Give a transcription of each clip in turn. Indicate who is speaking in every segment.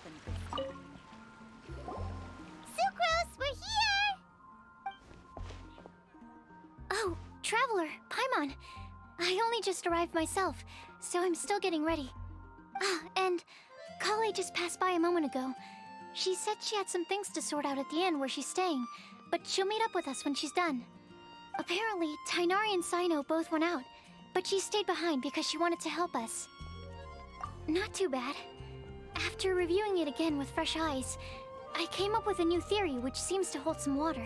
Speaker 1: happened this time. Sucrose, we're here!
Speaker 2: Oh, Traveler, Paimon. I only just arrived myself, so I'm still getting ready. Ah, and Kale just passed by a moment ago. She said she had some things to sort out at the inn where she's staying, but she'll meet up with us when she's done. Apparently, Tighnari and Sino both went out, but she stayed behind because she wanted to help us. Not too bad. After reviewing it again with fresh eyes, I came up with a new theory which seems to hold some water.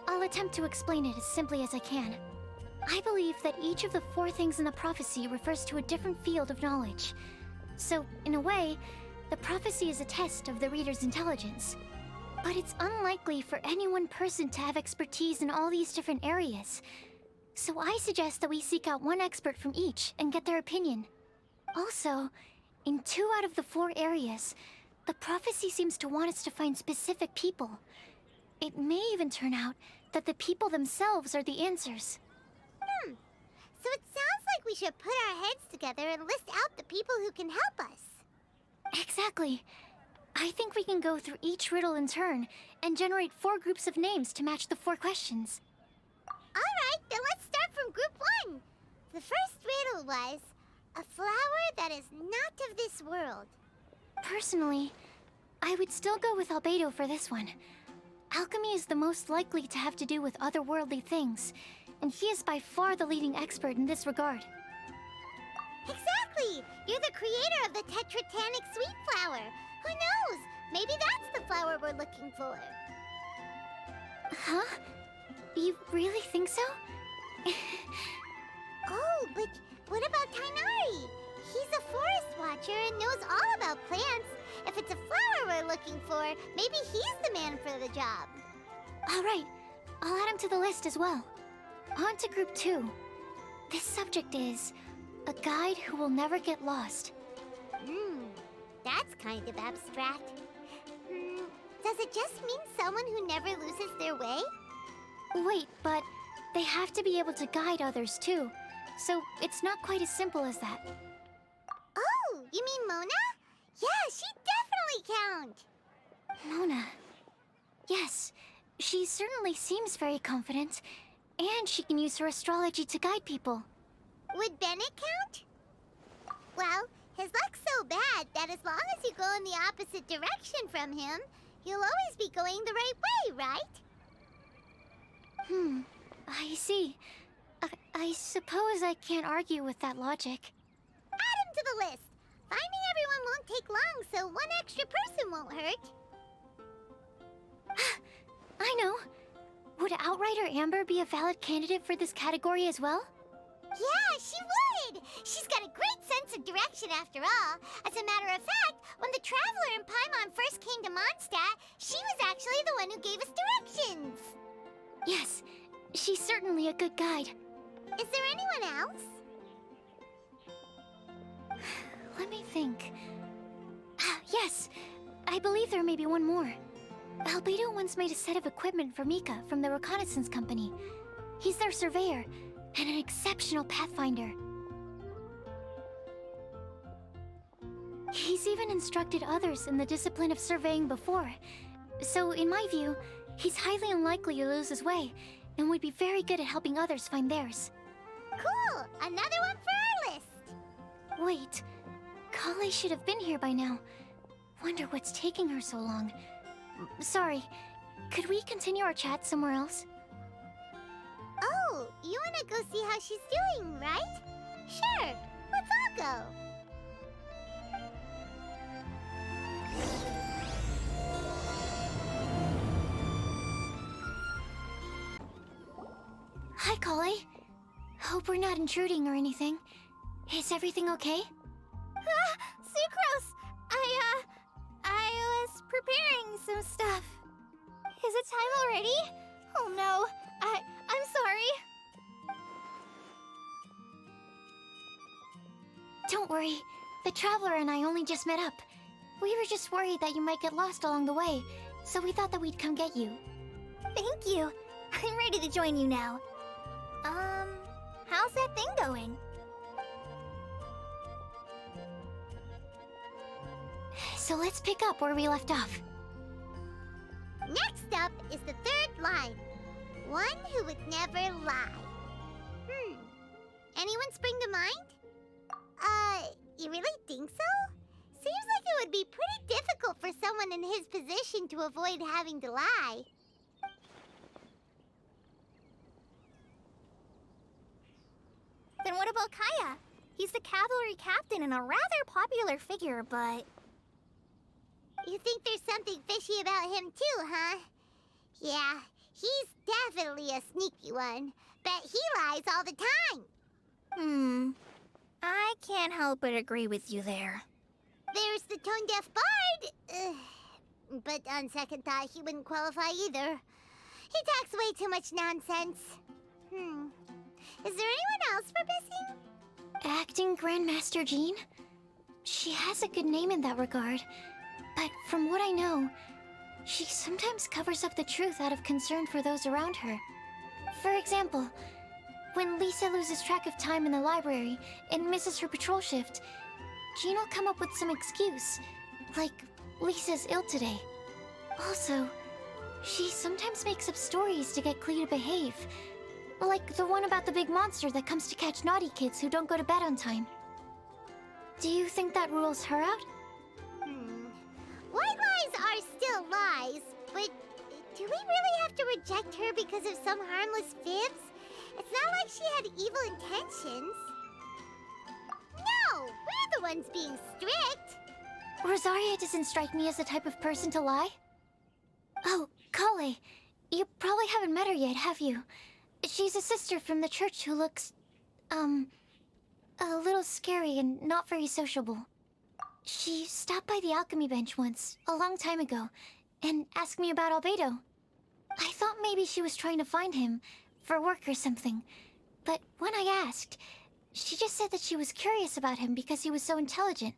Speaker 2: I'll attempt to explain it as simply as I can. I believe that each of the 4 things in the prophecy refers to a different field of knowledge. So, in a way, the prophecy is a test of the reader's intelligence. But it's unlikely for any one person to have expertise in all these different areas. So I suggest that we seek out one expert from each and get their opinion. Also, in 2 out of the 4 areas, the prophecy seems to want us to find specific people. It may even turn out that the people themselves are the answers.
Speaker 1: So it sounds like we should put our heads together and list out the people who can help us.
Speaker 2: Exactly. I think we can go through each riddle in turn and generate 4 groups of names to match the 4 questions.
Speaker 1: Alright, then let's start from group 1. The first riddle was, a flower that is not of this world.
Speaker 2: Personally, I would still go with Albedo for this one. Alchemy is the most likely to have to do with otherworldly things, and he is by far the leading expert in this regard.
Speaker 1: Exactly! You're the creator of the tetratanic sweet flower. Who knows? Maybe that's the flower we're looking for.
Speaker 2: Huh? You really think so?
Speaker 1: Oh, but what about Tighnari? He's a forest watcher and knows all about plants. If it's a flower we're looking for, maybe he's the man for the job.
Speaker 2: Alright, I'll add him to the list as well. On to group 2. This subject is a guide who will never get lost.
Speaker 1: That's kind of abstract. Does it just mean someone who never loses their way?
Speaker 2: Wait, but they have to be able to guide others too, so it's not quite as simple as that.
Speaker 1: Oh, you mean Mona? Yeah, she definitely count.
Speaker 2: Mona. Yes, she certainly seems very confident, and she can use her astrology to guide people.
Speaker 1: Would Bennett count? Well, his luck's so bad that as long as you go in the opposite direction from him, you'll always be going the right way, right?
Speaker 2: I see. I suppose I can't argue with that logic.
Speaker 1: Add him to the list. Finding everyone won't take long, so one extra person won't hurt.
Speaker 2: I know. Would Outrider Amber be a valid candidate for this category as well?
Speaker 1: Yeah, she would! She's got a great sense of direction after all. As a matter of fact, when the Traveler and Paimon first came to Mondstadt, she was actually the one who gave us directions.
Speaker 2: Yes, she's certainly a good guide.
Speaker 1: Is there anyone else?
Speaker 2: Let me think. Yes, I believe there may be one more. Albedo once made a set of equipment for Mika from the reconnaissance company. He's their surveyor, and an exceptional pathfinder. He's even instructed others in the discipline of surveying before. So, in my view, he's highly unlikely to lose his way, and would be very good at helping others find theirs.
Speaker 1: Cool! Another one for our list!
Speaker 2: Wait, Kale should have been here by now. Wonder what's taking her so long. Sorry, could we continue our chat somewhere else?
Speaker 1: Oh, you wanna go see how she's doing, right? Sure, let's all go.
Speaker 2: Hi, Kale. Hope we're not intruding or anything. Is everything okay?
Speaker 1: Sucrose! I was preparing some stuff. Is it time already? Oh no, I'm sorry.
Speaker 2: Don't worry. The Traveler and I only just met up. We were just worried that you might get lost along the way, so we thought that we'd come get you.
Speaker 1: Thank you. I'm ready to join you now. How's that thing going?
Speaker 2: So let's pick up where we left off.
Speaker 1: Next up is the third line. One who would never lie. Anyone spring to mind? You really think so? Seems like it would be pretty difficult for someone in his position to avoid having to lie.
Speaker 3: Then what about Kaya? He's the cavalry captain and a rather popular figure, but...
Speaker 1: You think there's something fishy about him too, huh? Yeah, he's definitely a sneaky one. Bet he lies all the time.
Speaker 3: I can't help but agree with you there.
Speaker 1: There's the tone-deaf bard. But on second thought, he wouldn't qualify either. He talks way too much nonsense. Is there anyone else we're missing?
Speaker 2: Acting Grandmaster Jean? She has a good name in that regard. But from what I know, she sometimes covers up the truth out of concern for those around her. For example, when Lisa loses track of time in the library and misses her patrol shift, Jean will come up with some excuse, like Lisa's ill today. Also, she sometimes makes up stories to get Klee to behave, like the one about the big monster that comes to catch naughty kids who don't go to bed on time. Do you think that rules her out?
Speaker 1: White lies are still lies, but do we really have to reject her because of some harmless fibs? It's not like she had evil intentions. No, we're the ones being strict.
Speaker 2: Rosaria doesn't strike me as the type of person to lie. Oh, Kale, you probably haven't met her yet, have you? She's a sister from the church who looks, a little scary and not very sociable. She stopped by the alchemy bench once, a long time ago, and asked me about Albedo. I thought maybe she was trying to find him, for work or something. But when I asked, she just said that she was curious about him because he was so intelligent,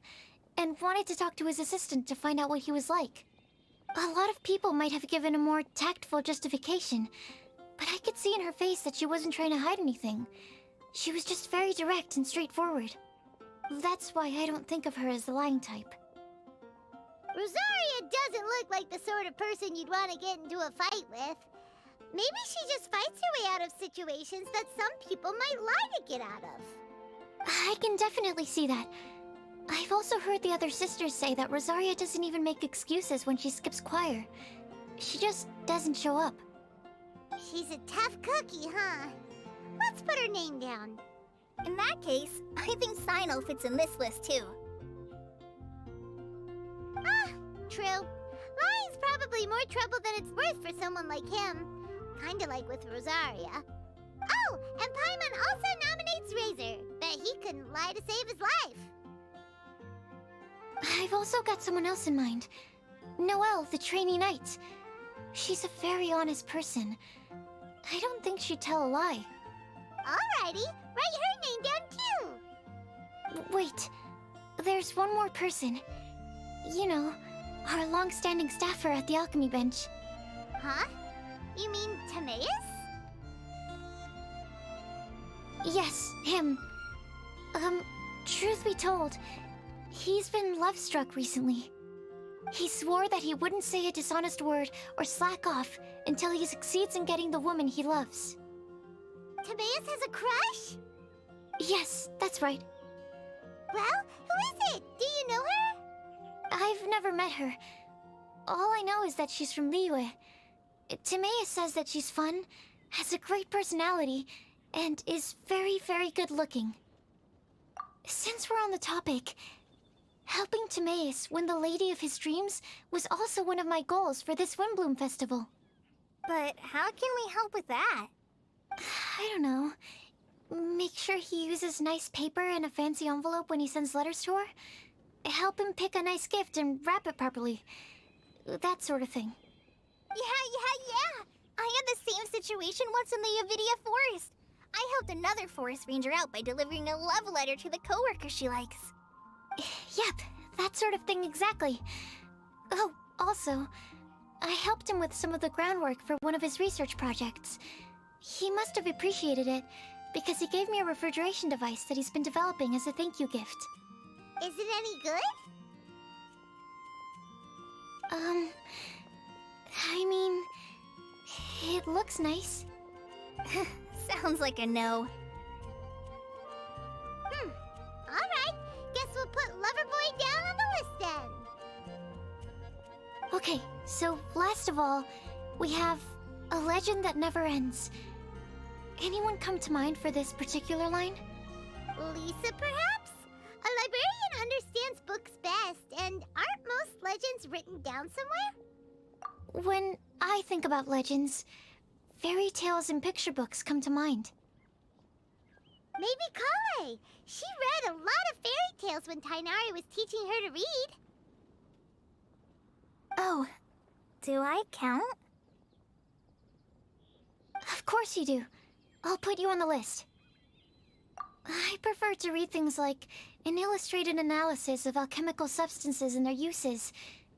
Speaker 2: and wanted to talk to his assistant to find out what he was like. A lot of people might have given a more tactful justification, but I could see in her face that she wasn't trying to hide anything. She was just very direct and straightforward. That's why I don't think of her as the lying type.
Speaker 1: Rosaria doesn't look like the sort of person you'd want to get into a fight with. Maybe she just fights her way out of situations that some people might lie to get out of.
Speaker 2: I can definitely see that. I've also heard the other sisters say that Rosaria doesn't even make excuses when she skips choir. She just doesn't show up.
Speaker 1: She's a tough cookie, huh? Let's put her name down.
Speaker 3: In that case, I think Sino fits in this list too.
Speaker 1: True. Lying's probably more trouble than it's worth for someone like him. Kinda like with Rosaria. Oh, and Paimon also nominates Razor. Bet he couldn't lie to save his life.
Speaker 2: I've also got someone else in mind. Noelle, the trainee knight. She's a very honest person. I don't think she'd tell a lie.
Speaker 1: Alrighty, write her name down too.
Speaker 2: Wait, there's one more person. You know, our long-standing staffer at the alchemy bench.
Speaker 1: Huh? You mean Timaeus?
Speaker 2: Yes, him. Truth be told, he's been love-struck recently. He swore that he wouldn't say a dishonest word or slack off until he succeeds in getting the woman he loves.
Speaker 1: Timaeus has a crush?
Speaker 2: Yes, that's right.
Speaker 1: Well, who is it? Do you know her?
Speaker 2: I've never met her. All I know is that she's from Liyue. Timaeus says that she's fun, has a great personality, and is very, very good looking. Since we're on the topic, helping Timaeus win the lady of his dreams was also one of my goals for this WINDBLUME festival.
Speaker 3: But how can we help with that?
Speaker 2: I don't know. Make sure he uses nice paper and a fancy envelope when he sends letters to her. Help him pick a nice gift and wrap it properly. That sort of thing.
Speaker 3: Yeah. I had the same situation once in the Avidia Forest. I helped another forest ranger out by delivering a love letter to the coworker she likes.
Speaker 2: Yep, that sort of thing exactly. Oh, also, I helped him with some of the groundwork for one of his research projects. He must have appreciated it, because he gave me a refrigeration device that he's been developing as a thank you gift.
Speaker 1: Is it any good?
Speaker 2: I mean, it looks nice.
Speaker 3: Sounds like a no.
Speaker 1: Alright, guess we'll put Loverboy down on the list then.
Speaker 2: Okay, so last of all, we have a legend that never ends. Anyone come to mind for this particular line?
Speaker 1: Lisa, perhaps? A librarian understands books best, and aren't most legends written down somewhere?
Speaker 2: When I think about legends, fairy tales and picture books come to mind.
Speaker 1: Maybe Kale. She read a lot of fairy tales when Tighnari was teaching her to read.
Speaker 3: Oh, do I count?
Speaker 2: Of course you do. I'll put you on the list. I prefer to read things like an illustrated analysis of alchemical substances and their uses,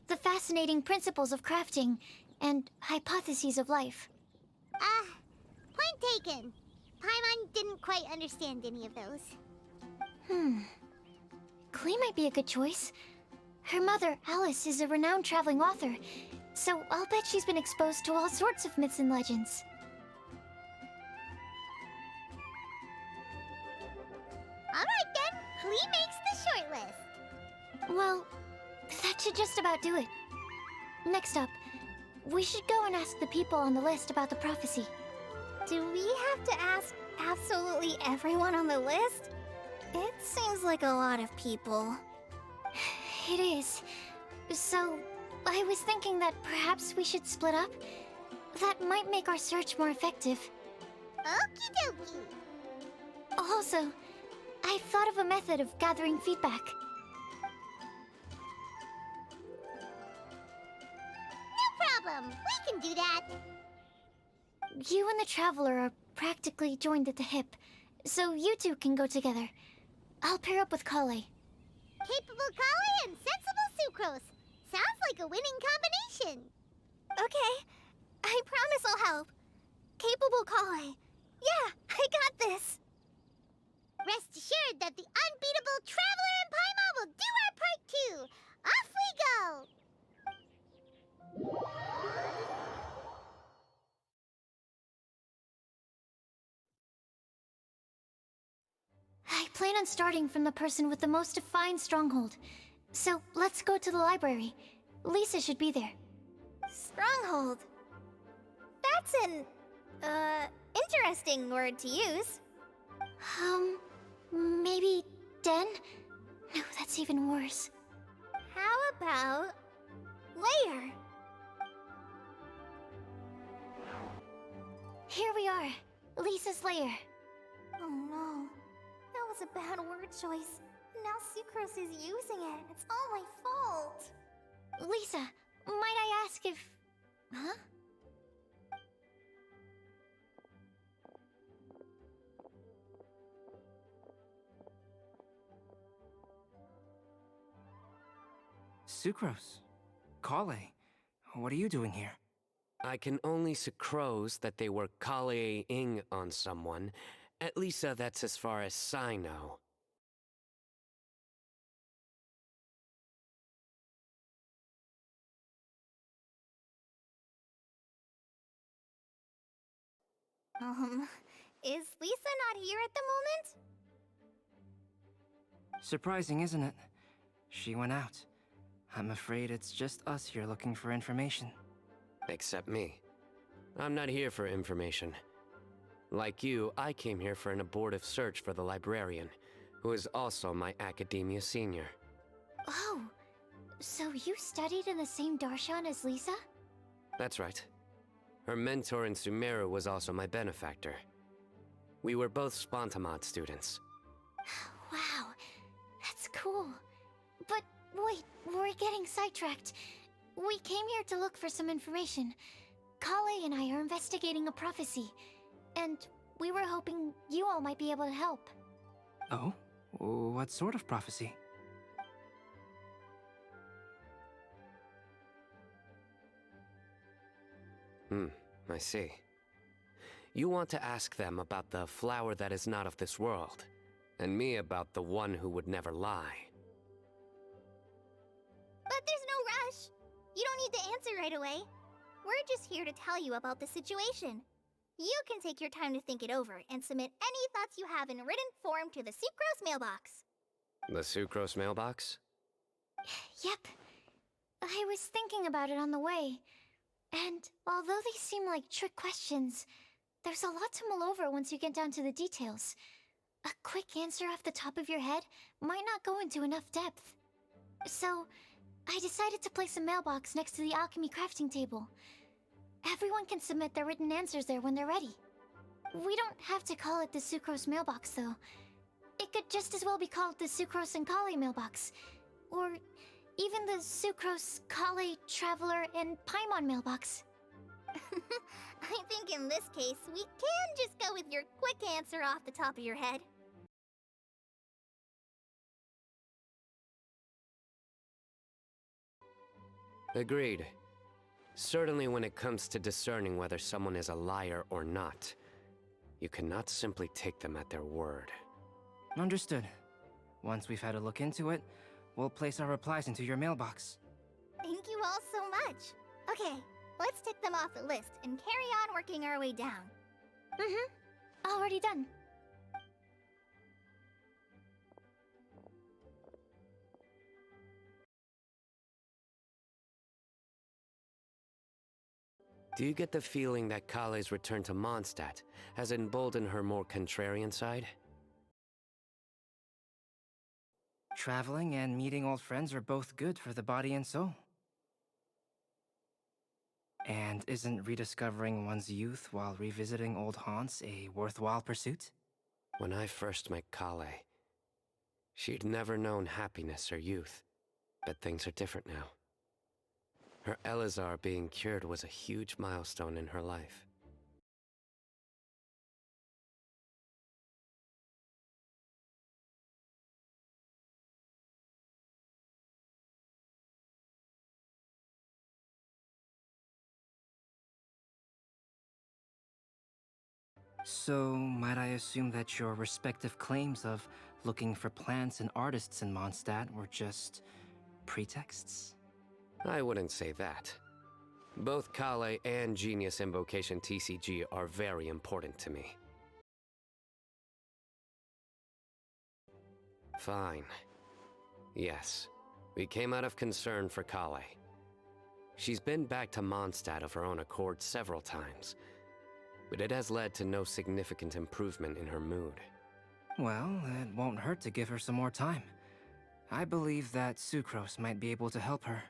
Speaker 2: the fascinating principles of crafting, and hypotheses of life.
Speaker 1: Point taken. Paimon didn't quite understand any of those.
Speaker 2: Klee might be a good choice. Her mother, Alice, is a renowned traveling author, so I'll bet she's been exposed to all sorts of myths and legends.
Speaker 1: Alright then, Klee makes the short list.
Speaker 2: Well, that should just about do it. Next up, we should go and ask the people on the list about the prophecy.
Speaker 3: Do we have to ask absolutely everyone on the list? It seems like a lot of people.
Speaker 2: It is. So, I was thinking that perhaps we should split up. That might make our search more effective.
Speaker 1: Okie dokie.
Speaker 2: Also, I've thought of a method of gathering feedback.
Speaker 1: No problem, we can do that.
Speaker 2: You and the Traveler are practically joined at the hip, so you two can go together. I'll pair up with Kale.
Speaker 1: Capable Kale and sensible Sucrose. Sounds like a winning combination.
Speaker 3: Okay, I promise I'll help. Capable Kale. Yeah, I got this.
Speaker 1: Rest assured that the unbeatable Traveler and Paimon will do our part too. Off we go!
Speaker 2: I plan on starting from the person with the most defined stronghold. So, let's go to the library. Lisa should be there.
Speaker 3: Stronghold. That's an, interesting word to use.
Speaker 2: Maybe den? No, that's even worse.
Speaker 3: How about layer?
Speaker 2: Here we are, Lisa's lair.
Speaker 3: Oh no, that was a bad word choice. Now Sucrose is using it. It's all my fault.
Speaker 2: Lisa, might I ask if... Huh?
Speaker 4: Sucrose. Kale. What are you doing here?
Speaker 5: I can only sucrose that they were Kale-ing on someone. At least that's as far as I know.
Speaker 3: Is Lisa not here at the moment?
Speaker 4: Surprising, isn't it? She went out. I'm afraid it's just us here looking for information.
Speaker 5: Except me. I'm not here for information. Like you, I came here for an abortive search for the librarian, who is also my academia senior.
Speaker 2: Oh, so you studied in the same darshan as Lisa?
Speaker 5: That's right. Her mentor in Sumeru was also my benefactor. We were both Spontamod students.
Speaker 2: Wow, that's cool. But wait, we're getting sidetracked. We came here to look for some information. Kale and I are investigating a prophecy, and we were hoping you all might be able to help.
Speaker 4: Oh? What sort of prophecy?
Speaker 5: I see. You want to ask them about the flower that is not of this world, and me about the one who would never lie.
Speaker 3: But there's no rush. You don't need right away. We're just here to tell you about the situation. You can take your time to think it over and submit any thoughts you have in written form to the Sucrose mailbox.
Speaker 5: The Sucrose mailbox?
Speaker 2: Yep. I was thinking about it on the way. And although they seem like trick questions, there's a lot to mull over once you get down to the details. A quick answer off the top of your head might not go into enough depth. So, I decided to place a mailbox next to the alchemy crafting table. Everyone can submit their written answers there when they're ready. We don't have to call it the Sucrose mailbox, though. It could just as well be called the Sucrose and Kale mailbox. Or even the Sucrose, Kale, Traveler, and Paimon mailbox.
Speaker 3: I think in this case, we can just go with your quick answer off the top of your head.
Speaker 5: Agreed. Certainly when it comes to discerning whether someone is a liar or not, you cannot simply take them at their word.
Speaker 4: Understood. Once we've had a look into it, we'll place our replies into your mailbox.
Speaker 3: Thank you all so much. Okay, let's tick them off the list and carry on working our way down.
Speaker 2: Already done.
Speaker 5: Do you get the feeling that Kale's return to Mondstadt has emboldened her more contrarian side?
Speaker 4: Traveling and meeting old friends are both good for the body and soul. And isn't rediscovering one's youth while revisiting old haunts a worthwhile pursuit?
Speaker 5: When I first met Kale, she'd never known happiness or youth. But things are different now. Her Elazar being cured was a huge milestone in her life.
Speaker 4: So, might I assume that your respective claims of looking for plants and artists in Mondstadt were just pretexts?
Speaker 5: I wouldn't say that. Both Kale and Genius Invocation TCG are very important to me. Fine. Yes, we came out of concern for Kale. She's been back to Mondstadt of her own accord several times, but it has led to no significant improvement in her mood.
Speaker 4: Well, it won't hurt to give her some more time. I believe that Sucrose might be able to help her.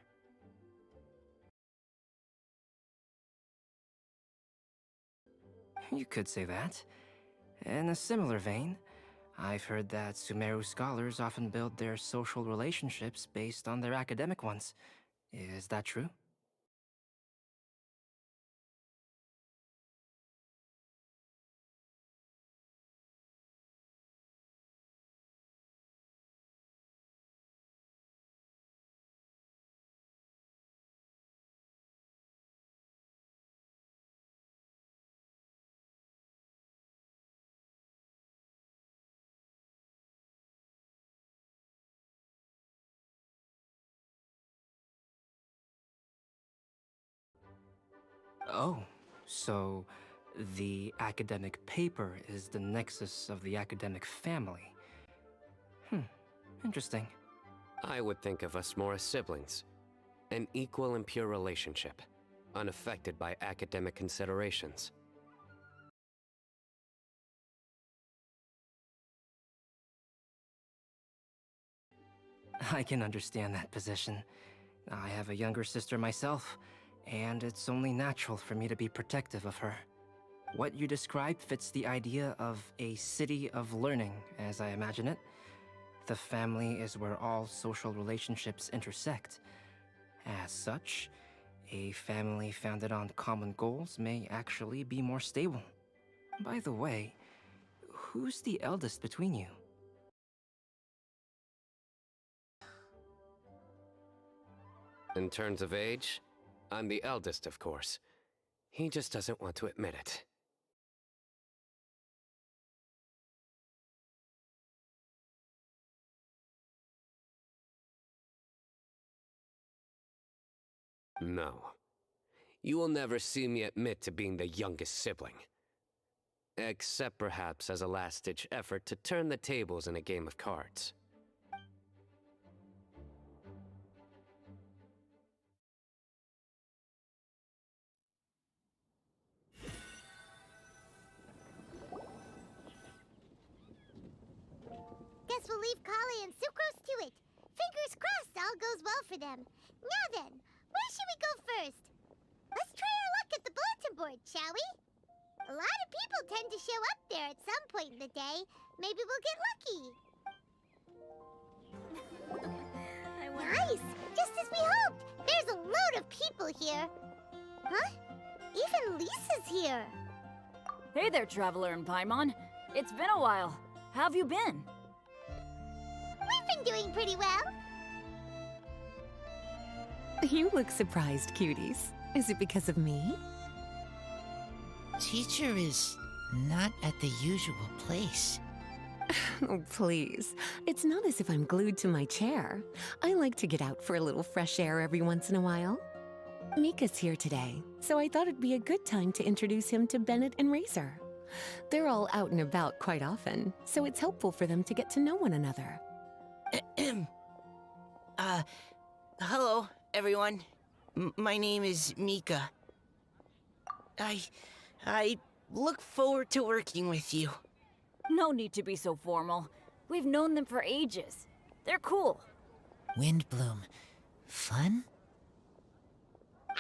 Speaker 4: You could say that. In a similar vein, I've heard that Sumeru scholars often build their social relationships based on their academic ones. Is that true? Oh, so the academic paper is the nexus of the academic family. Interesting.
Speaker 5: I would think of us more as siblings. An equal and pure relationship, unaffected by academic considerations.
Speaker 4: I can understand that position. I have a younger sister myself, and it's only natural for me to be protective of her. What you describe fits the idea of a city of learning, as I imagine it. The family is where all social relationships intersect. As such, a family founded on common goals may actually be more stable. By the way, who's the eldest between you?
Speaker 5: In terms of age, I'm the eldest, of course. He just doesn't want to admit it. No. you will never see me admit to being the youngest sibling. Except perhaps as a last-ditch effort to turn the tables in a game of cards.
Speaker 1: Guess we'll leave Kali and Sucrose to it. Fingers crossed all goes well for them. Now then, where should we go first? Let's try our luck at the bulletin board, shall we? A lot of people tend to show up there at some point in the day. Maybe we'll get lucky. Nice! Just as we hoped! There's a load of people here. Huh? Even Lisa's here.
Speaker 6: Hey there, Traveler and Paimon. It's been a while. How have you been?
Speaker 1: We've been doing pretty well.
Speaker 7: You look surprised, cuties. Is it because of me?
Speaker 8: Teacher is not at the usual place.
Speaker 7: Oh, please. It's not as if I'm glued to my chair. I like to get out for a little fresh air every once in a while. Mika's here today, so I thought it'd be a good time to introduce him to Bennett and Razor. They're all out and about quite often, so it's helpful for them to get to know one another.
Speaker 8: Hello, everyone. My name is Mika. I look forward to working with you.
Speaker 6: No need to be so formal. We've known them for ages. They're cool.
Speaker 8: WINDBLUME. Fun?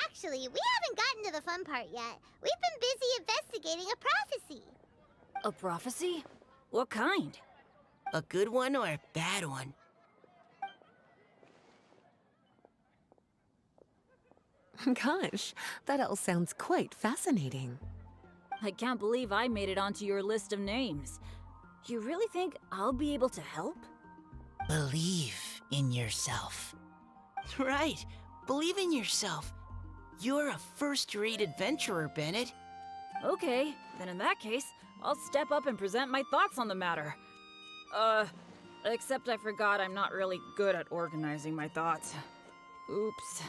Speaker 1: Actually, we haven't gotten to the fun part yet. We've been busy investigating a prophecy.
Speaker 6: A prophecy? What kind?
Speaker 8: A good one or a bad one?
Speaker 7: Gosh, that all sounds quite fascinating.
Speaker 6: I can't believe I made it onto your list of names. You really think I'll be able to help?
Speaker 8: Believe in yourself. Right. Believe in yourself. You're a first-rate adventurer, Bennett.
Speaker 6: Okay, then in that case, I'll step up and present my thoughts on the matter. Except I forgot I'm not really good at organizing my thoughts. Oops.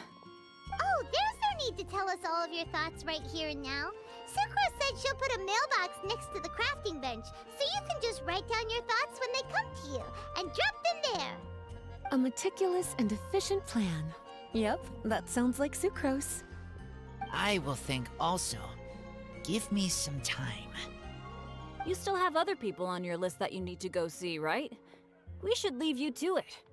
Speaker 1: Oh, there's no need to tell us all of your thoughts right here and now. Sakura said she'll put a mailbox next to the crafting bench, so you can just write down your thoughts when they come to you, and drop them there.
Speaker 7: A meticulous and efficient plan. Yep, that sounds like sucrose.
Speaker 8: I will think also. Give me some time.
Speaker 6: You still have other people on your list that you need to go see, right? We should leave you to it.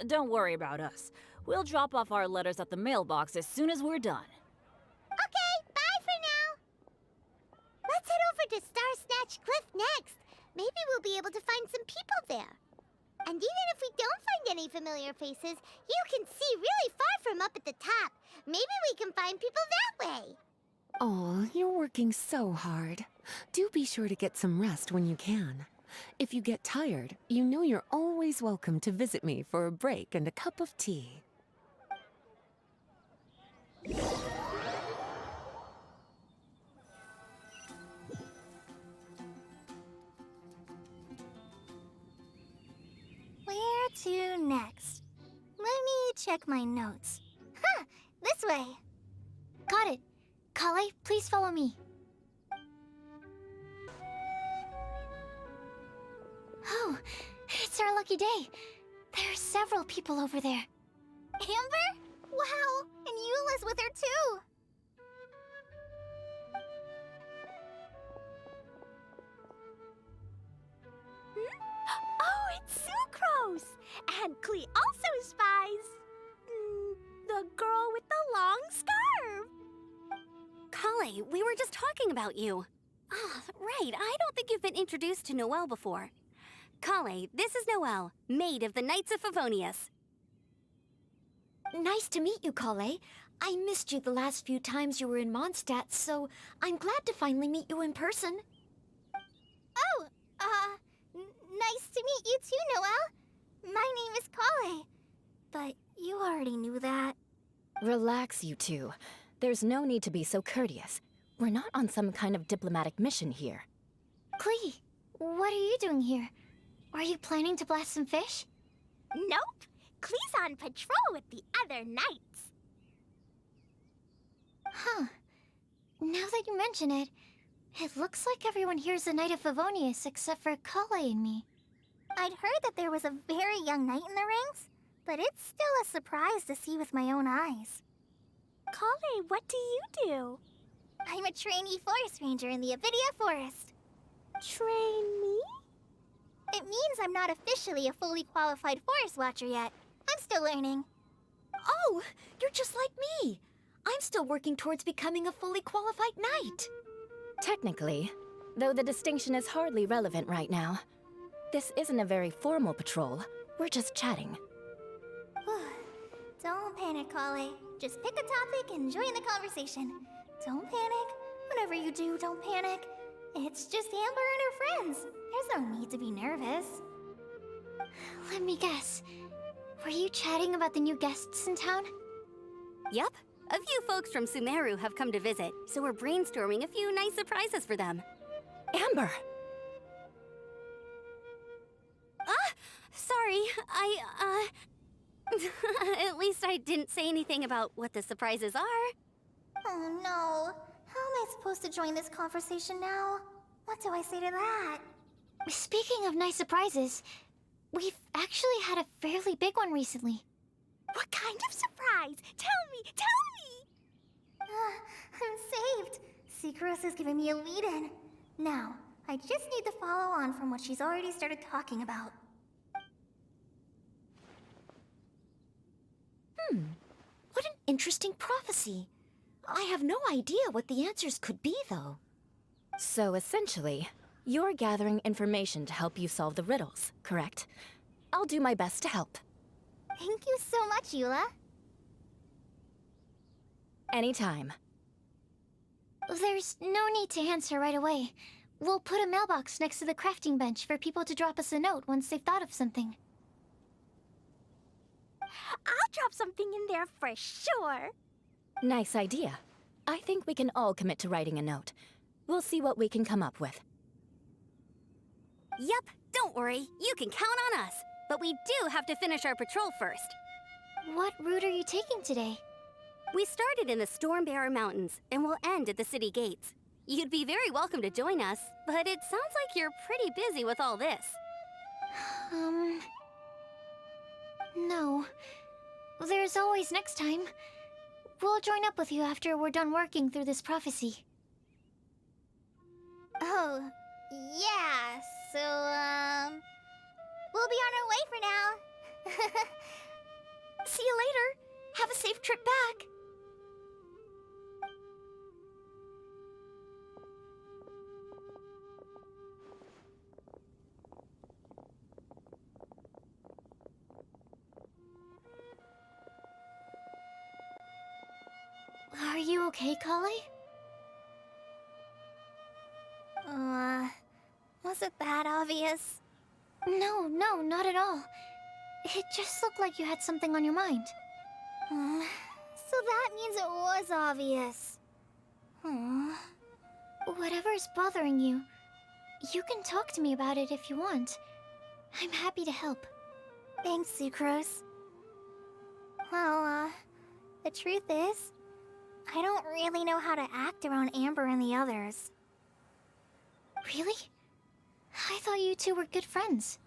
Speaker 6: Don't worry about us. We'll drop off our letters at the mailbox as soon as we're done.
Speaker 1: Okay, bye for now. Let's head over to Star Snatch Cliff next. Maybe we'll be able to find some people there. And even if we don't find any familiar faces, you can see really far from up at the top. Maybe we can find people that way.
Speaker 7: Oh, you're working so hard. Do be sure to get some rest when you can. If you get tired, you know you're always welcome to visit me for a break and a cup of tea.
Speaker 3: Where to next? Let me check my notes. Huh, this way.
Speaker 2: Got it. Kale, please follow me. Oh, it's our lucky day. There are several people over there.
Speaker 3: Amber? Wow, and Eula's with her too.
Speaker 9: Oh, it's Sucrose! And Klee also spies the girl with the long scarf.
Speaker 10: Kale, we were just talking about you. Ah, right. I don't think you've been introduced to Noelle before. Kale, this is Noelle, maid of the Knights of Favonius.
Speaker 2: Nice to meet you, Kale. I missed you the last few times you were in Mondstadt, so I'm glad to finally meet you in person.
Speaker 3: Oh, nice to meet you too, Noelle. My name is Kale. But you already knew that.
Speaker 11: Relax, you two. There's no need to be so courteous. We're not on some kind of diplomatic mission here.
Speaker 2: Klee, what are you doing here? Are you planning to blast some fish?
Speaker 9: Nope. Klee's on patrol with the other knights.
Speaker 2: Huh. Now that you mention it, it looks like everyone here's a Knight of Favonius except for Kale and me.
Speaker 3: I'd heard that there was a very young knight in the ranks, but it's still a surprise to see with my own eyes.
Speaker 9: Kale, what do you do?
Speaker 3: I'm a trainee forest ranger in the Avidia Forest.
Speaker 9: Trainee?
Speaker 3: It means I'm not officially a fully qualified forest watcher yet. I'm still learning.
Speaker 12: Oh, you're just like me. I'm still working towards becoming a fully qualified knight.
Speaker 11: Technically, though the distinction is hardly relevant right now. This isn't a very formal patrol. We're just chatting.
Speaker 3: Don't panic, Kale. Just pick a topic and join the conversation. Don't panic. Whatever you do, don't panic. It's just Amber and her friends. There's no need to be nervous.
Speaker 2: Let me guess. Were you chatting about the new guests in town?
Speaker 10: Yup. A few folks from Sumeru have come to visit, so we're brainstorming a few nice surprises for them.
Speaker 11: Amber!
Speaker 10: Sorry, at least I didn't say anything about what the surprises are.
Speaker 3: Oh no. How am I supposed to join this conversation now? What do I say to that?
Speaker 2: Speaking of nice surprises, we've actually had a fairly big one recently.
Speaker 9: What kind of surprise? Tell me, tell me!
Speaker 3: I'm saved. Secros is giving me a lead-in. Now, I just need to follow on from what she's already started talking about.
Speaker 12: What an interesting prophecy. I have no idea what the answers could be, though.
Speaker 11: So essentially, you're gathering information to help you solve the riddles, correct? I'll do my best to help.
Speaker 3: Thank you so much, Eula.
Speaker 11: Anytime.
Speaker 2: There's no need to answer right away. We'll put a mailbox next to the crafting bench for people to drop us a note once they've thought of something.
Speaker 9: I'll drop something in there for sure.
Speaker 11: Nice idea. I think we can all commit to writing a note. We'll see what we can come up with.
Speaker 10: Yup, don't worry. You can count on us. But we do have to finish our patrol first.
Speaker 2: What route are you taking today?
Speaker 10: We started in the Stormbearer Mountains, and we'll end at the city gates. You'd be very welcome to join us, but it sounds like you're pretty busy with all this.
Speaker 2: No. There's always next time. We'll join up with you after we're done working through this prophecy.
Speaker 3: Oh, yeah, so, we'll be on our way for now.
Speaker 12: See you later. Have a safe trip back.
Speaker 2: Are you okay, Kale?
Speaker 3: Was it that obvious?
Speaker 2: No, not at all. It just looked like you had something on your mind.
Speaker 3: So that means it was obvious.
Speaker 2: Whatever's bothering you, you can talk to me about it if you want. I'm happy to help.
Speaker 3: Thanks, Sucrose. Well, the truth is, I don't really know how to act around Amber and the others.
Speaker 2: Really? I thought you two were good friends.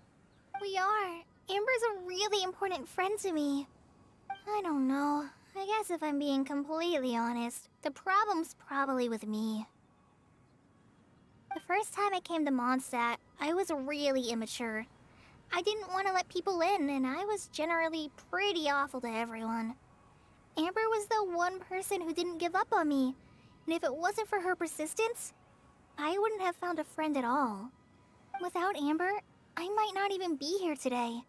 Speaker 3: We are. Amber's a really important friend to me. I don't know. I guess if I'm being completely honest, the problem's probably with me. The first time I came to Mondstadt, I was really immature. I didn't want to let people in, and I was generally pretty awful to everyone. Amber was the one person who didn't give up on me, and if it wasn't for her persistence, I wouldn't have found a friend at all. Without Amber, I might not even be here today.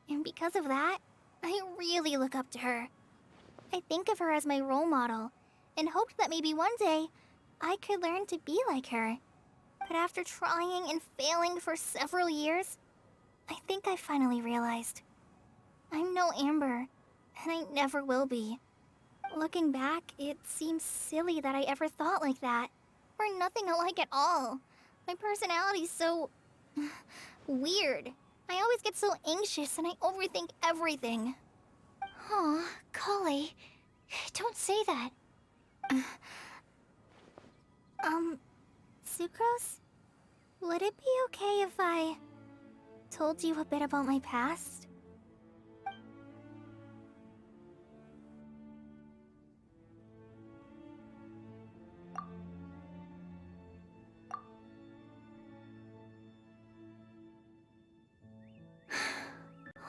Speaker 3: And because of that, I really look up to her. I think of her as my role model, and hoped that maybe one day, I could learn to be like her. But after trying and failing for several years, I think I finally realized. I'm no Amber, and I never will be. Looking back, it seems silly that I ever thought like that. We're nothing alike at all. My personality's so... weird. I always get so anxious and I overthink everything.
Speaker 2: Aw, Kale, don't say that.
Speaker 3: Sucrose? Would it be okay if I told you a bit about my past?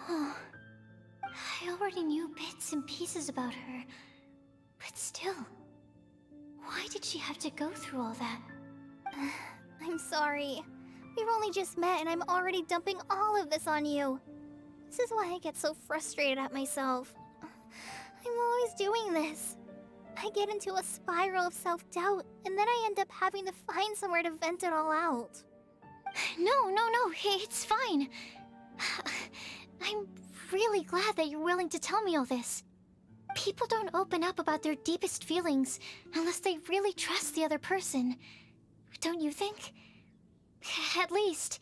Speaker 2: Oh, I already knew bits and pieces about her, but still, why did she have to go through all that?
Speaker 3: I'm sorry. We've only just met and I'm already dumping all of this on you. This is why I get so frustrated at myself. I'm always doing this. I get into a spiral of self-doubt, and then I end up having to find somewhere to vent it all out.
Speaker 2: No, it's fine. I'm really glad that you're willing to tell me all this. People don't open up about their deepest feelings unless they really trust the other person. Don't you think? At least,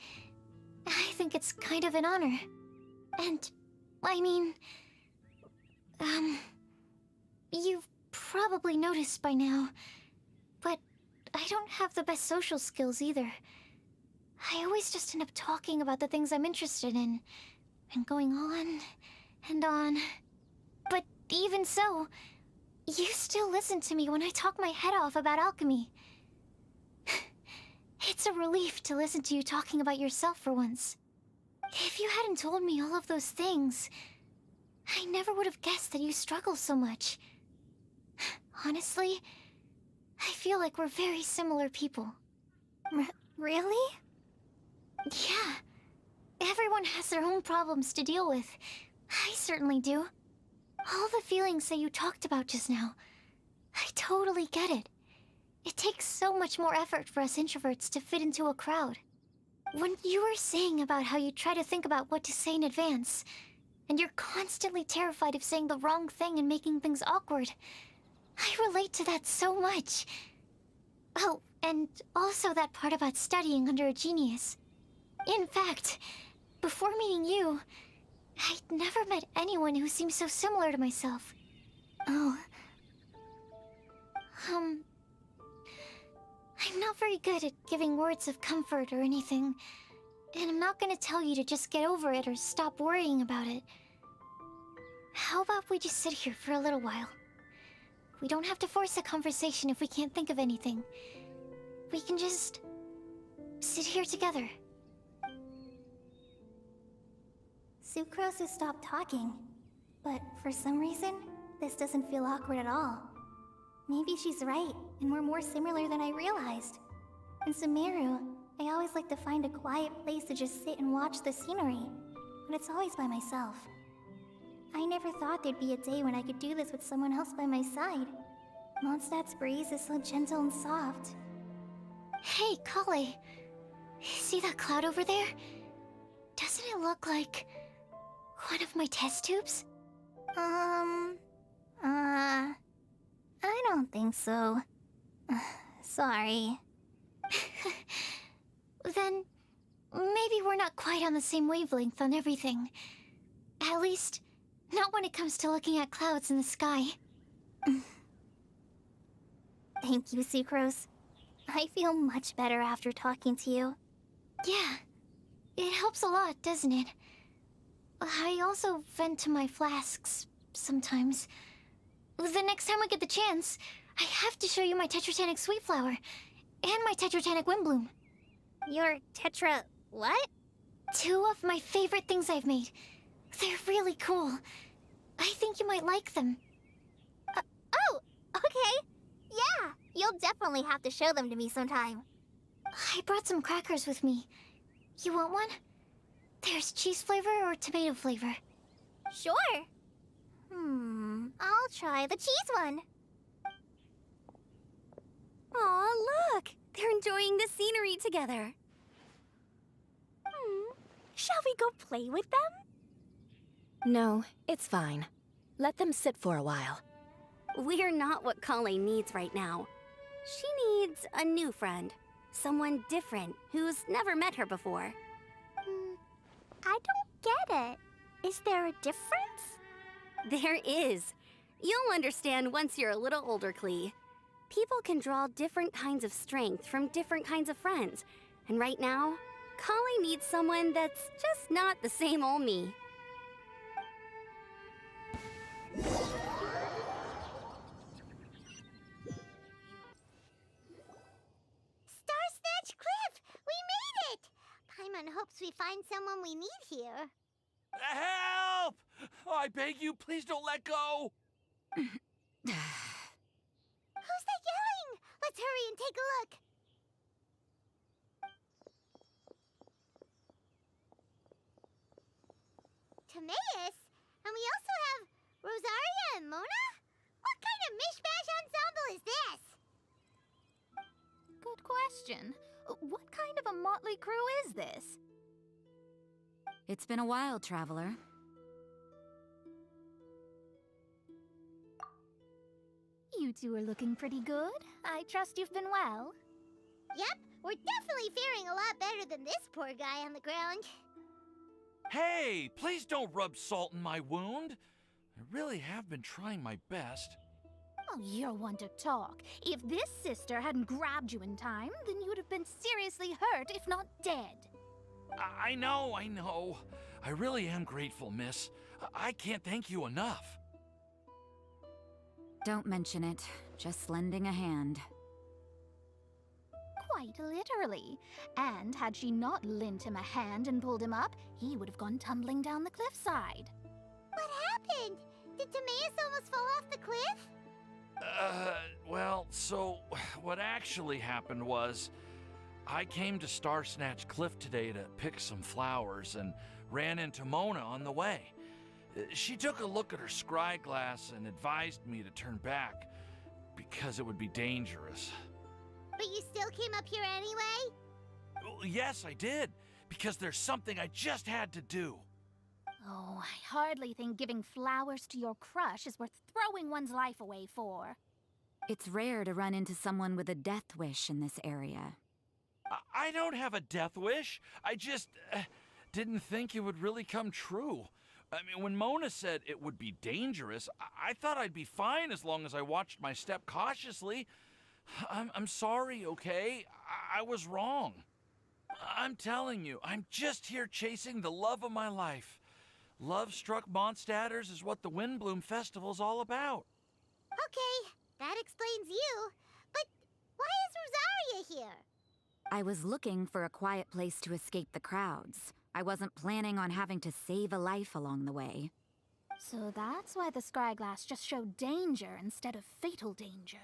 Speaker 2: I think it's kind of an honor. And, I mean... You've probably noticed by now, but I don't have the best social skills either. I always just end up talking about the things I'm interested in, and going on and on. But even so, you still listen to me when I talk my head off about alchemy. It's a relief to listen to you talking about yourself for once. If you hadn't told me all of those things, I never would have guessed that you struggle so much. Honestly, I feel like we're very similar people.
Speaker 3: Really?
Speaker 2: Yeah. Everyone has their own problems to deal with. I certainly do. All the feelings that you talked about just now, I totally get it. It takes so much more effort for us introverts to fit into a crowd. When you were saying about how you try to think about what to say in advance, and you're constantly terrified of saying the wrong thing and making things awkward, I relate to that so much. Oh, and also that part about studying under a genius. In fact, before meeting you, I'd never met anyone who seemed so similar to myself.
Speaker 3: Oh.
Speaker 2: I'm not very good at giving words of comfort or anything, and I'm not gonna tell you to just get over it or stop worrying about it. How about we just sit here for a little while? We don't have to force a conversation if we can't think of anything. We can just sit here together.
Speaker 3: Sucrose has stopped talking, but for some reason, this doesn't feel awkward at all. Maybe she's right, and we're more similar than I realized. In Sumeru, I always like to find a quiet place to just sit and watch the scenery, but it's always by myself. I never thought there'd be a day when I could do this with someone else by my side. Mondstadt's breeze is so gentle and soft.
Speaker 2: Hey, Kale. See that cloud over there? Doesn't it look like one of my test tubes?
Speaker 3: I don't think so. Sorry.
Speaker 2: Then, maybe we're not quite on the same wavelength on everything. At least, not when it comes to looking at clouds in the sky.
Speaker 3: Thank you, Sucrose. I feel much better after talking to you.
Speaker 2: Yeah, it helps a lot, doesn't it? I also vent to my flasks sometimes. The next time I get the chance, I have to show you my Tetratanic Sweet Flower and my Tetratanic WINDBLUME.
Speaker 3: Your Tetra... what?
Speaker 2: 2 of my favorite things I've made. They're really cool. I think you might like them.
Speaker 3: Oh, okay. Yeah, you'll definitely have to show them to me sometime.
Speaker 2: I brought some crackers with me. You want one? There's cheese flavor or tomato flavor.
Speaker 3: Sure. I'll try the cheese one.
Speaker 10: Aw, look! They're enjoying the scenery together.
Speaker 9: Shall we go play with them?
Speaker 11: No, it's fine. Let them sit for a while.
Speaker 10: We're not what Kale needs right now. She needs a new friend. Someone different, who's never met her before.
Speaker 9: I don't get it. Is there a difference?
Speaker 10: There is. You'll understand once you're a little older, Klee. People can draw different kinds of strength from different kinds of friends. And right now, Kali needs someone that's just not the same old me.
Speaker 1: Star Snatch Cliff! We made it! Paimon hopes we find someone we need here.
Speaker 13: Help! Oh, I beg you, please don't let go!
Speaker 1: Who's that yelling? Let's hurry and take a look. Timaeus? And we also have Rosaria and Mona? What kind of mishmash ensemble is this?
Speaker 3: Good question. What kind of a motley crew is this?
Speaker 6: It's been a while, Traveler.
Speaker 3: You two are looking pretty good. I trust you've been well.
Speaker 1: Yep, we're definitely faring a lot better than this poor guy on the ground.
Speaker 13: Hey, please don't rub salt in my wound. I really have been trying my best.
Speaker 3: Oh, you're one to talk. If this sister hadn't grabbed you in time, then you would have been seriously hurt, if not dead.
Speaker 13: I know. I really am grateful, miss. I can't thank you enough.
Speaker 6: Don't mention it. Just lending a hand.
Speaker 3: Quite literally. And had she not lent him a hand and pulled him up, he would have gone tumbling down the cliffside.
Speaker 1: What happened? Did Timaeus almost fall off the cliff?
Speaker 13: Well, so what actually happened was I came to Star Snatch Cliff today to pick some flowers and ran into Mona on the way. She took a look at her scry glass and advised me to turn back because it would be dangerous.
Speaker 1: But you still came up here anyway?
Speaker 13: Well, yes, I did, because there's something I just had to do.
Speaker 3: Oh, I hardly think giving flowers to your crush is worth throwing one's life away for.
Speaker 6: It's rare to run into someone with a death wish in this area.
Speaker 13: I don't have a death wish. I just didn't think it would really come true. I mean, when Mona said it would be dangerous, I thought I'd be fine as long as I watched my step cautiously. I'm sorry, okay? I was wrong. I'm telling you, I'm just here chasing the love of my life. Love-struck Mondstadters is what the WINDBLUME Festival's all about.
Speaker 1: Okay, that explains you. But why is Rosaria here?
Speaker 6: I was looking for a quiet place to escape the crowds. I wasn't planning on having to save a life along the way.
Speaker 3: So that's why the scryglass just showed danger instead of fatal danger.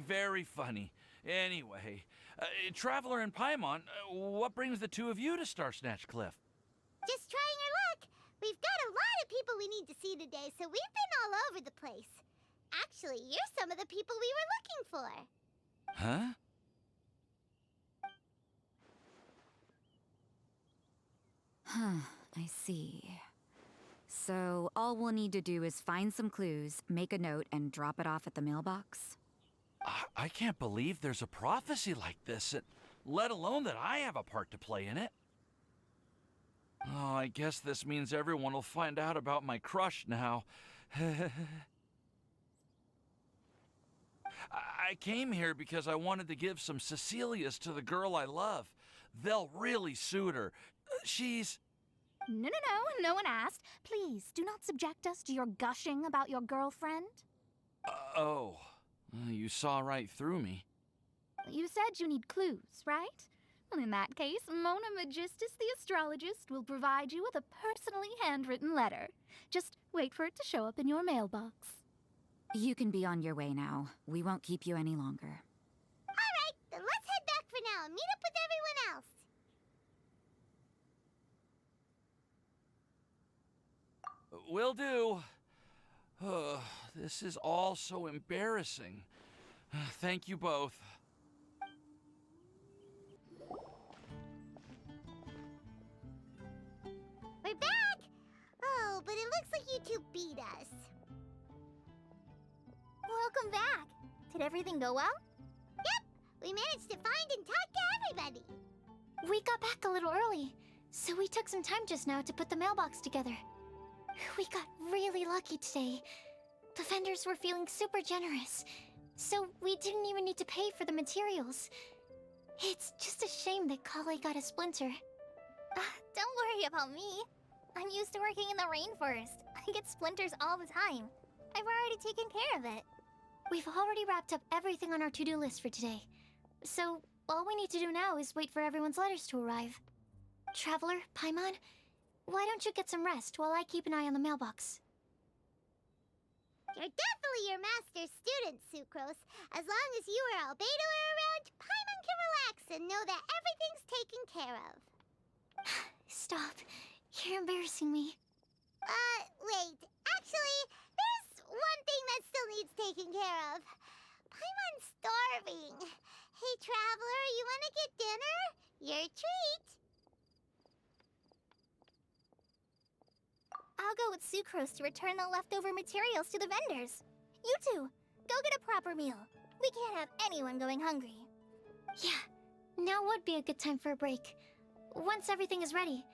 Speaker 13: Very funny. Anyway, Traveler and Paimon, what brings the two of you to Star Snatch Cliff?
Speaker 1: Just trying our luck. We've got a lot of people we need to see today, so we've been all over the place. Actually, you're some of the people we were looking for.
Speaker 13: Huh?
Speaker 6: I see. So, all we'll need to do is find some clues, make a note, and drop it off at the mailbox?
Speaker 13: I can't believe there's a prophecy like this, let alone that I have a part to play in it. Oh, I guess this means everyone will find out about my crush now. I came here because I wanted to give some Cecilias to the girl I love. They'll really suit her. She's...
Speaker 3: No one asked. Please, do not subject us to your gushing about your girlfriend.
Speaker 13: Oh, you saw right through me.
Speaker 3: You said you need clues, right? Well, in that case, Mona Magistus the astrologist will provide you with a personally handwritten letter. Just wait for it to show up in your mailbox.
Speaker 6: You can be on your way now. We won't keep you any longer.
Speaker 1: All right, then let's head back for now and meet up with everyone else.
Speaker 13: Will do. This is all so embarrassing. Thank you both.
Speaker 1: We're back! Oh, but it looks like you two beat us.
Speaker 3: Welcome back. Did everything go well?
Speaker 1: Yep, we managed to find and talk to everybody.
Speaker 2: We got back a little early, so we took some time just now to put the mailbox together. We got really lucky today. The vendors were feeling super generous. So we didn't even need to pay for the materials. It's just a shame that Kale got a splinter.
Speaker 3: Don't worry about me. I'm used to working in the rainforest. I get splinters all the time. I've already taken care of it.
Speaker 2: We've already wrapped up everything on our to-do list for today. So all we need to do now is wait for everyone's letters to arrive. Traveler, Paimon, why don't you get some rest while I keep an eye on the mailbox?
Speaker 1: You're definitely your master's student, Sucrose. As long as you or Albedo are around, Paimon can relax and know that everything's taken care of.
Speaker 2: Stop. You're embarrassing me.
Speaker 1: Wait. Actually, there's one thing that still needs taking care of. Paimon's starving. Hey, Traveler, you want to get dinner? Your treat.
Speaker 3: I'll go with Sucrose to return the leftover materials to the vendors. You two, go get a proper meal. We can't have anyone going hungry.
Speaker 2: Yeah, now would be a good time for a break. Once everything is ready,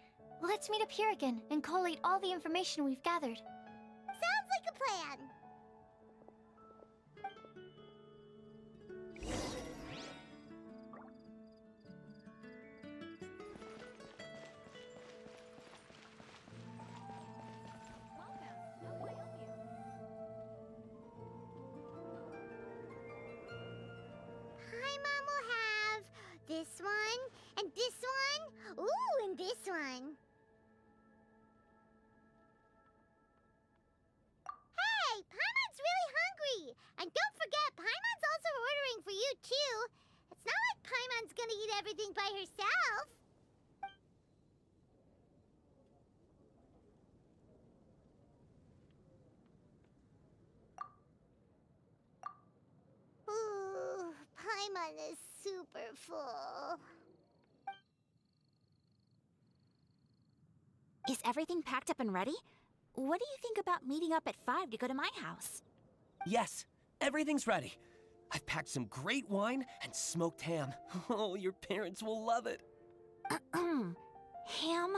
Speaker 2: let's meet up here again and collate all the information we've gathered.
Speaker 1: Sounds like a plan. Paimon will have this one, and this one, ooh, and this one. Hey, Paimon's really hungry! And don't forget, Paimon's also ordering for you, too. It's not like Paimon's gonna eat everything by herself. Ooh, Paimon is super full.
Speaker 9: Is everything packed up and ready? What do you think about meeting up at 5 to go to my house?
Speaker 14: Yes, everything's ready. I've packed some great wine and smoked ham. Oh, your parents will love it.
Speaker 9: Ham?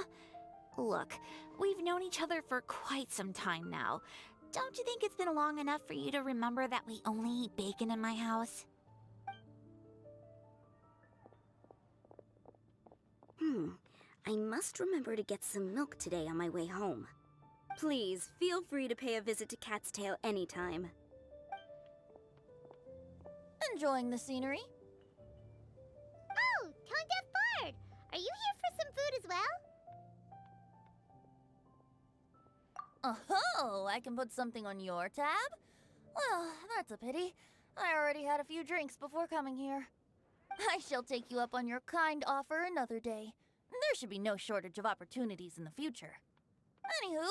Speaker 9: Look, we've known each other for quite some time now. Don't you think it's been long enough for you to remember that we only eat bacon in my house?
Speaker 10: I must remember to get some milk today on my way home. Please, feel free to pay a visit to Cat's Tail anytime.
Speaker 6: Enjoying the scenery?
Speaker 1: Oh, Tone Deaf Bard! Are you here for some food as well?
Speaker 6: Oh, I can put something on your tab? Well, that's a pity. I already had a few drinks before coming here. I shall take you up on your kind offer another day. There should be no shortage of opportunities in the future. Anywho,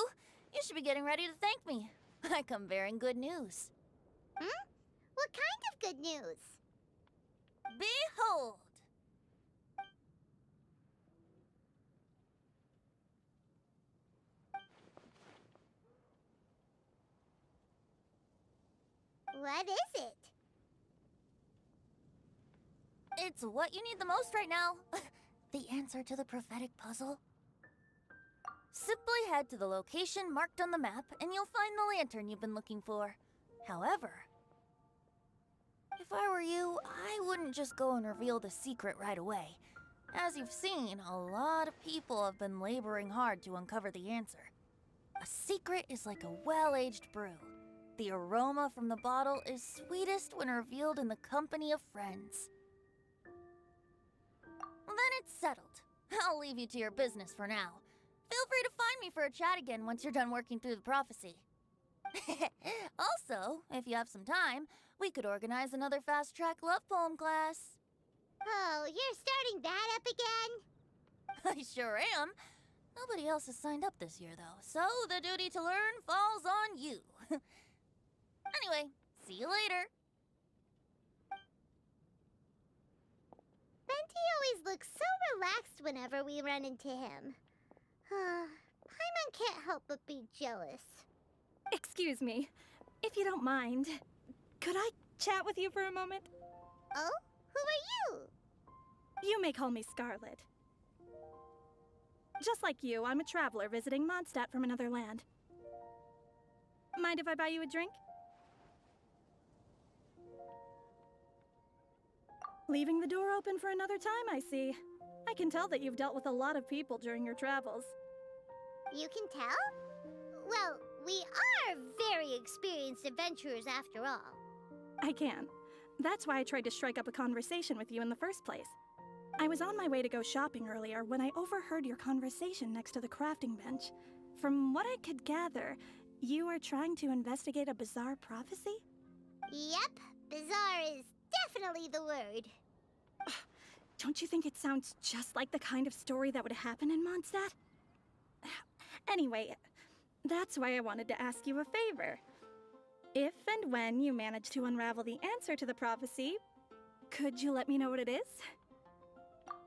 Speaker 6: you should be getting ready to thank me. I come bearing good news.
Speaker 1: What kind of good news?
Speaker 6: Behold!
Speaker 1: What is it?
Speaker 6: It's what you need the most right now. The answer to the prophetic puzzle. Simply head to the location marked on the map and you'll find the lantern you've been looking for. However, if I were you, I wouldn't just go and reveal the secret right away. As you've seen, a lot of people have been laboring hard to uncover the answer. A secret is like a well-aged brew. The aroma from the bottle is sweetest when revealed in the company of friends. Then it's settled. I'll leave you to your business for now. Feel free to find me for a chat again once you're done working through the prophecy. Also, if you have some time, we could organize another fast-track love poem class.
Speaker 1: Oh, you're starting that up again?
Speaker 6: I sure am. Nobody else has signed up this year, though, so the duty to learn falls on you. Anyway, see you later.
Speaker 1: Benti always looks so relaxed whenever we run into him. Paimon can't help but be jealous.
Speaker 15: Excuse me, if you don't mind, could I chat with you for a moment?
Speaker 1: Oh? Who are you?
Speaker 15: You may call me Scarlet. Just like you, I'm a traveler visiting Mondstadt from another land. Mind if I buy you a drink? Leaving the door open for another time, I see. I can tell that you've dealt with a lot of people during your travels.
Speaker 1: You can tell? Well, we are very experienced adventurers after all.
Speaker 15: I can. That's why I tried to strike up a conversation with you in the first place. I was on my way to go shopping earlier when I overheard your conversation next to the crafting bench. From what I could gather, you are trying to investigate a bizarre prophecy?
Speaker 1: Yep, bizarre is definitely the word.
Speaker 15: Don't you think it sounds just like the kind of story that would happen in Mondstadt? Anyway, that's why I wanted to ask you a favor. If and when you manage to unravel the answer to the prophecy, could you let me know what it is?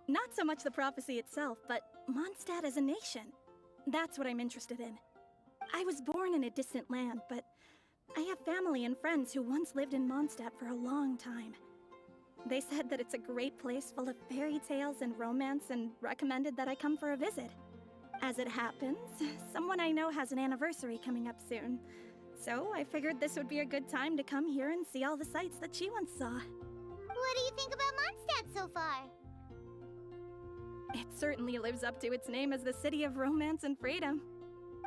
Speaker 15: Not so much the prophecy itself, but Mondstadt as a nation. That's what I'm interested in. I was born in a distant land, but I have family and friends who once lived in Mondstadt for a long time. They said that it's a great place full of fairy tales and romance and recommended that I come for a visit. As it happens, someone I know has an anniversary coming up soon. So I figured this would be a good time to come here and see all the sights that she once saw.
Speaker 1: What do you think about Mondstadt so far?
Speaker 15: It certainly lives up to its name as the city of romance and freedom.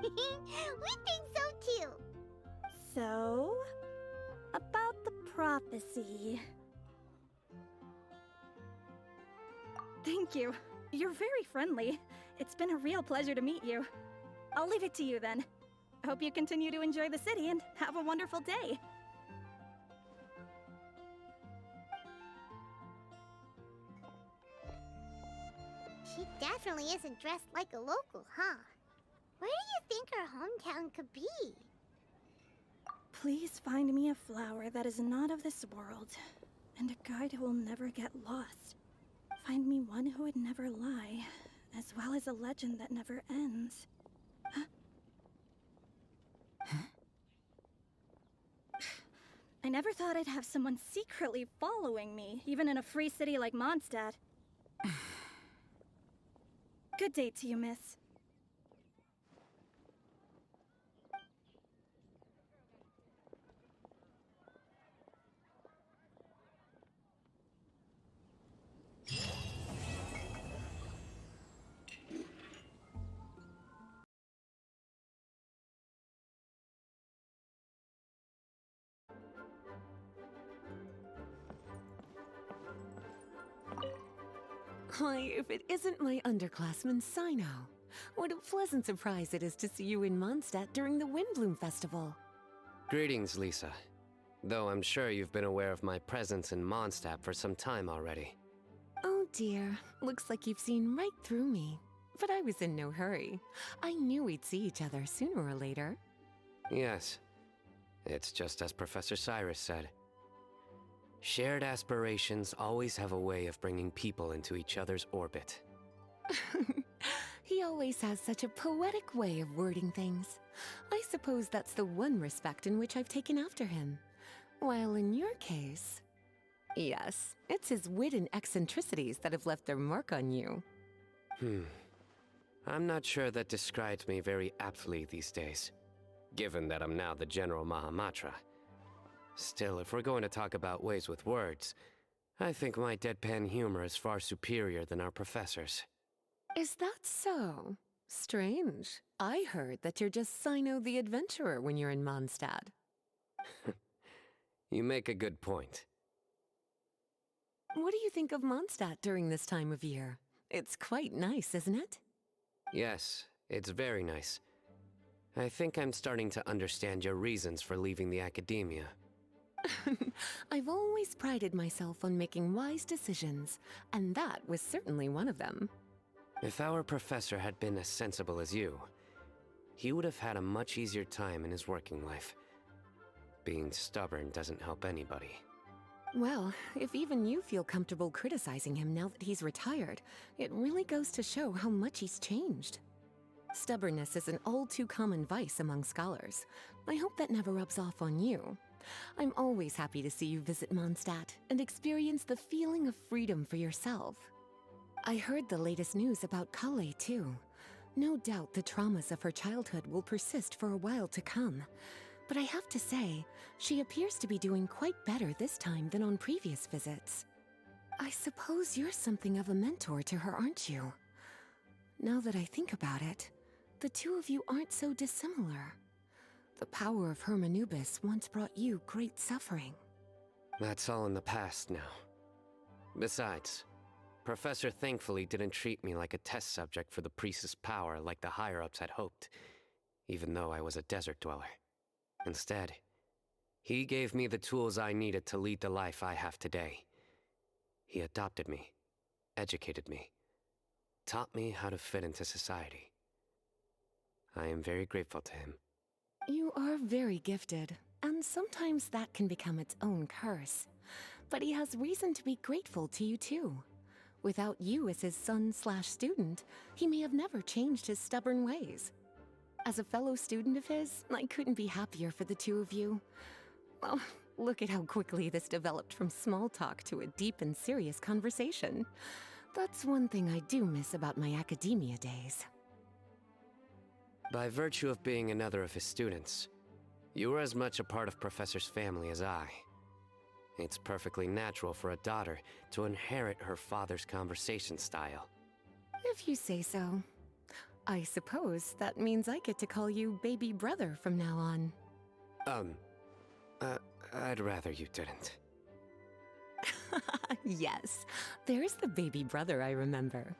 Speaker 1: We think so too.
Speaker 15: So, about the prophecy. Thank you. You're very friendly. It's been a real pleasure to meet you. I'll leave it to you then. Hope you continue to enjoy the city and have a wonderful day.
Speaker 1: She definitely isn't dressed like a local, huh? Where do you think her hometown could be?
Speaker 15: Please find me a flower that is not of this world, and a guide who will never get lost. Find me one who would never lie, as well as a legend that never ends. Huh? I never thought I'd have someone secretly following me, even in a free city like Mondstadt. Good day to you, miss.
Speaker 7: Why, if it isn't my underclassman, Sino. What a pleasant surprise it is to see you in Mondstadt during the WINDBLUME festival.
Speaker 5: Greetings, Lisa. Though I'm sure you've been aware of my presence in Mondstadt for some time already.
Speaker 7: Oh dear, looks like you've seen right through me. But I was in no hurry. I knew we'd see each other sooner or later.
Speaker 5: Yes. It's just as Professor Cyrus said. Shared aspirations always have a way of bringing people into each other's orbit.
Speaker 7: He always has such a poetic way of wording things. I suppose that's the one respect in which I've taken after him. While in your case... Yes, it's his wit and eccentricities that have left their mark on you.
Speaker 5: I'm not sure that describes me very aptly these days, given that I'm now the General Mahamatra. Still, if we're going to talk about ways with words, I think my deadpan humor is far superior than our professor's.
Speaker 7: Is that so? Strange. I heard that you're just Sino the Adventurer when you're in Mondstadt.
Speaker 5: You make a good point.
Speaker 7: What do you think of Mondstadt during this time of year? It's quite nice, isn't it?
Speaker 5: Yes, it's very nice. I think I'm starting to understand your reasons for leaving the academia.
Speaker 7: I've always prided myself on making wise decisions, and that was certainly one of them.
Speaker 5: If our professor had been as sensible as you, he would have had a much easier time in his working life. Being stubborn doesn't help anybody.
Speaker 7: Well, if even you feel comfortable criticizing him now that he's retired, it really goes to show how much he's changed. Stubbornness is an all-too-common vice among scholars. I hope that never rubs off on you. I'm always happy to see you visit Mondstadt and experience the feeling of freedom for yourself. I heard the latest news about Kale, too. No doubt the traumas of her childhood will persist for a while to come. But I have to say, she appears to be doing quite better this time than on previous visits. I suppose you're something of a mentor to her, aren't you? Now that I think about it, the two of you aren't so dissimilar. The power of Hermanubis once brought you great suffering.
Speaker 5: That's all in the past now. Besides, Professor thankfully didn't treat me like a test subject for the priestess power like the higher-ups had hoped, even though I was a desert dweller. Instead, he gave me the tools I needed to lead the life I have today. He adopted me, educated me, taught me how to fit into society. I am very grateful to him.
Speaker 7: You are very gifted, and sometimes that can become its own curse. But he has reason to be grateful to you too. Without you as his son/student, he may have never changed his stubborn ways. As a fellow student of his, I couldn't be happier for the two of you. Well, look at how quickly this developed from small talk to a deep and serious conversation. That's one thing I do miss about my academia days.
Speaker 5: By virtue of being another of his students, you are as much a part of Professor's family as I. It's perfectly natural for a daughter to inherit her father's conversation style.
Speaker 7: If you say so. I suppose that means I get to call you baby brother from now on.
Speaker 5: I'd rather you didn't.
Speaker 7: Yes, there's the baby brother I remember.